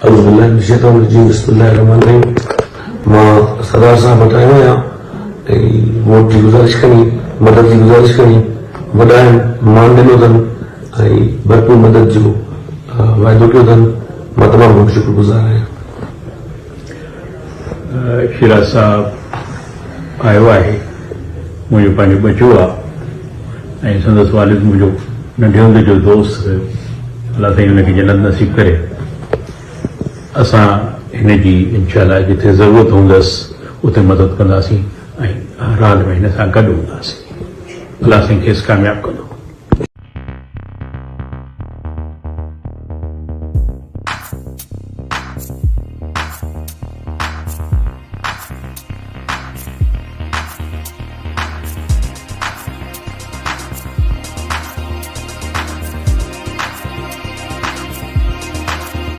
बिस्मिल्लाहिर्रहमानिर्रहीम। मां सरदार साहब वटि आयो आहियां ऐं वोट जी गुज़ारिश करी, मदद जी गुज़ारिश करी। वॾा आहिनि, मान ॾिनो अथनि ऐं भरपूर मदद जो वाइदो कयो अथनि। मां तमामु घणो शुक्रगुज़ार आहियां। शिराज साहब आयो आहे, मुंहिंजो पंहिंजो बचो आहे ऐं संदसि वालिद मुंहिंजो नंढे हूंदे जो दोस्त हुयो। अलाह ताईं हुनखे जन्नत नसीब करे। असां हिन जी इंशाअल्लाह जिथे ज़रूरत हूंदसि उते मदद कंदासीं ऐं राल में हिन सां गॾु हूंदासीं। अलाह साईं खेसि कामयाबु कंदो।